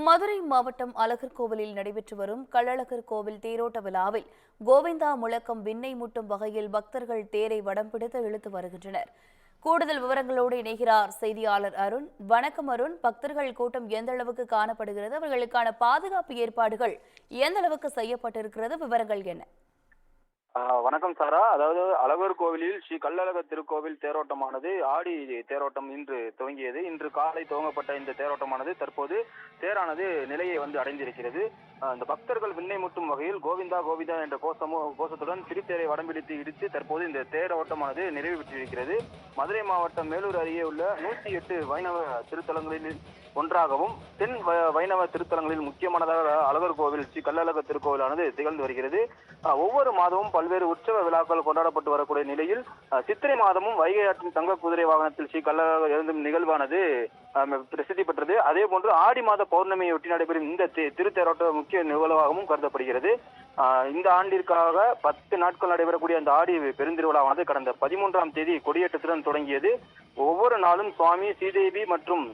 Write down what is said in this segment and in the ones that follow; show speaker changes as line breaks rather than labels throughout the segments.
மதுரை மாவட்டம் அழகர் கோவிலில் நடைபெற்று வரும் கள்ளழகர் கோவில் தேரோட்ட விழாவில் கோவிந்தா முழக்கம் விண்ணை முட்டும் வகையில் பக்தர்கள் தேரை வடம் பிடித்து இழுத்து வருகின்றனர். கூடுதல் விவரங்களோடு இணைகிறார் செய்தியாளர் அருண். வணக்கம் அருண். பக்தர்கள் கூட்டம் எந்த அளவுக்கு காணப்படுகிறது? அவர்களுக்கான பாதுகாப்பு ஏற்பாடுகள் எந்த அளவுக்கு செய்யப்பட்டிருக்கிறது? விவரங்கள் என்ன?
வணக்கம் சாரா. அதாவது அழகர் கோவிலில் ஸ்ரீ கள்ளழகர் திருக்கோவில் தேரோட்டமானது ஆடி தேரோட்டம் இன்று துவங்கியது. இன்று காலை துவங்கப்பட்ட இந்த தேரோட்டமானது தற்போது தேரானது நிலையை அடைந்திருக்கிறது. இந்த பக்தர்கள் விண்ணை முட்டும் வகையில் கோவிந்தா கோவிந்தா என்ற கோஷத்துடன் திருத்தேரை வடம்பிடித்து இடித்து தற்போது இந்த தேரோட்டமானது நிறைவு பெற்றிருக்கிறது. மதுரை மாவட்டம் மேலூர் அருகே உள்ள 108 வைணவ திருத்தலங்களில் ஒன்றாகவும் தென் வைணவ திருத்தலங்களில் முக்கியமானதாக அழகர் கோவில் ஸ்ரீ கள்ளழகர் திருக்கோவிலானது திகழ்ந்து வருகிறது. ஒவ்வொரு மாதமும் பல்வேறு உற்சவ விழாக்கள் கொண்டாடப்பட்டு வரக்கூடிய நிலையில் சித்திரை மாதமும் வைகை ஆற்றின் தங்க குதிரை வாகனத்தில் ஸ்ரீ கள்ளழகர் எழுந்தும் நிகழ்வானது பிரசித்தி பெற்றது. அதே போன்று ஆடி மாத பௌர்ணமியொட்டி நடைபெறும் இந்த திருத்தேரோட்டம் முக்கிய நிகழ்வாகவும் கருதப்படுகிறது. இந்த ஆண்டிற்காக 10 நாட்கள் நடைபெறக்கூடிய அந்த ஆடி பெருந்திருவிழாவானது கடந்த 13ஆம் தேதி கொடியேற்றத்துடன் தொடங்கியது. ஒவ்வொரு நாளும் சுவாமி ஸ்ரீதேவி மற்றும்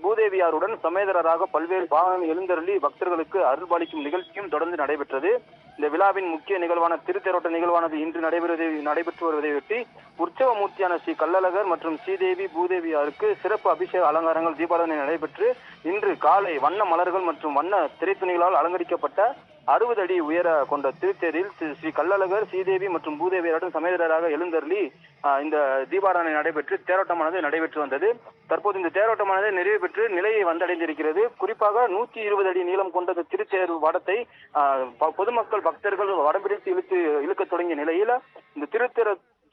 பூதேவியாருடன் சமேதரராக பல்வேறு வாகனம் எழுந்தருளி பக்தர்களுக்கு அருள்பாலிக்கும் நிகழ்ச்சியும் தொடர்ந்து நடைபெற்றது. இந்த விழாவின் முக்கிய நிகழ்வான திருத்தேரோட்ட நிகழ்வானது இன்று நடைபெற்று வருவதையொட்டி உற்சவ மூர்த்தியான ஸ்ரீ கள்ளழகர் மற்றும் ஸ்ரீதேவி பூதேவியாருக்கு சிறப்பு அபிஷேக அலங்காரங்கள் தீபாவளி நடைபெற்று இன்று காலை வண்ண மலர்கள் மற்றும் வண்ண திரைத்துணிகளால் அலங்கரிக்கப்பட்ட 60 அடி உயர கொண்ட திருத்தேரில் ஸ்ரீ கள்ளழகர் ஸ்ரீதேவி மற்றும் பூதேவியருடன் சமேதரராக எழுந்தருளி இந்த தீபாராதனை நடைபெற்று தேரோட்டமானது நடைபெற்று வந்தது. தற்போது இந்த தேரோட்டமானது நிறைவு பெற்று நிலையை வந்தடைந்திருக்கிறது. குறிப்பாக 120 அடி நீளம் கொண்ட திருத்தேர் வடத்தை பொதுமக்கள் பக்தர்கள் வடம்பிடித்து இழுக்க தொடங்கிய நிலையில இந்த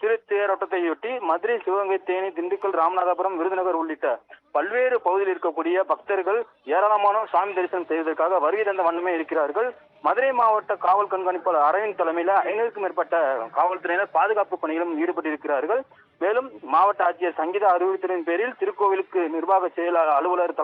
திருத்தேரோட்டத்தையொட்டி மதுரை, சிவகங்கை, தேனி, திண்டுக்கல், ராமநாதபுரம், விருதுநகர் உள்ளிட்ட பல்வேறு பகுதியில் இருக்கக்கூடிய பக்தர்கள் ஏராளமான சாமி தரிசனம் செய்வதற்காக வருகை தந்த வண்ணமே இருக்கிறார்கள். மதுரை மாவட்ட காவல் கண்காணிப்பாளர் அரவிந்த் தலைமையில 500க்கும் மேற்பட்ட காவல்துறையினர் பாதுகாப்பு பணியிலும் ஈடுபட்டிருக்கிறார்கள். மேலும் மாவட்ட ஆட்சியர் சங்கீதா அறிவுறுத்தலின் பேரில் திருக்கோவிலுக்கு நிர்வாக செயலாளர் அலுவலர்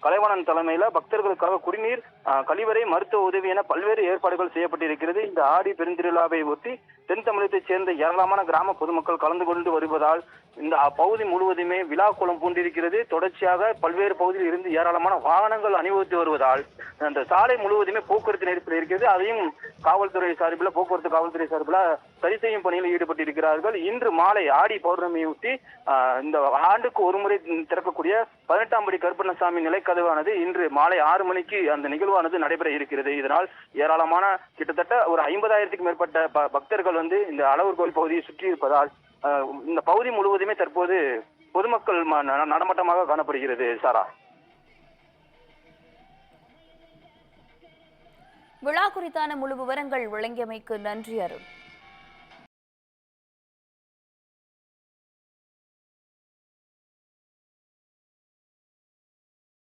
கலைவாணன் தலைமையில பக்தர்களுக்காக குடிநீர், கழிவறை, மருத்துவ உதவி என பல்வேறு ஏற்பாடுகள் செய்யப்பட்டிருக்கிறது. இந்த ஆடி பெருந்திருவிழாவை ஒட்டி தென் தமிழகத்தைச் சேர்ந்த ஏராளமான கிராம பொதுமக்கள் கலந்து கொண்டு வருவதால் இந்த பகுதி முழுவதுமே விழா கோலம் பூண்டிருக்கிறது. தொடர்ச்சியாக பல்வேறு பகுதியில் இருந்து ஏராளமான வாகனங்கள் அணிவகுத்து வருவதால் அந்த சாலை முழுவதுமே போக்குவரத்து நெரிசல் இருக்கிறது. அதையும் போக்குவரத்து காவல்துறை சார்பில் சரி செய்யும் பணியில் ஈடுபட்டிருக்கிறார்கள். இன்று மாலை ஆடி பௌர்ணமியொட்டி இந்த ஆண்டுக்கு ஒருமுறை திறக்கக்கூடிய 18ஆம் படி கருப்பண்ணசாமி நிலைக்கதவானது இன்று மாலை 6 மணிக்கு அந்த நிகழ்வானது நடைபெற இருக்கிறது. இதனால் ஏராளமான கிட்டத்தட்ட ஒரு 50,000க்கும் மேற்பட்ட பக்தர்கள் இந்த அழகர் கோவில் பகுதியை சுற்றி இருப்பதால் இந்த பகுதி முழுவதுமே தற்போது பொதுமக்கள் நடமாட்டமாக காணப்படுகிறது. சாரா,
விழா குறித்தான முழு விவரங்கள் வழங்கியமைக்கு நன்றி அருண்.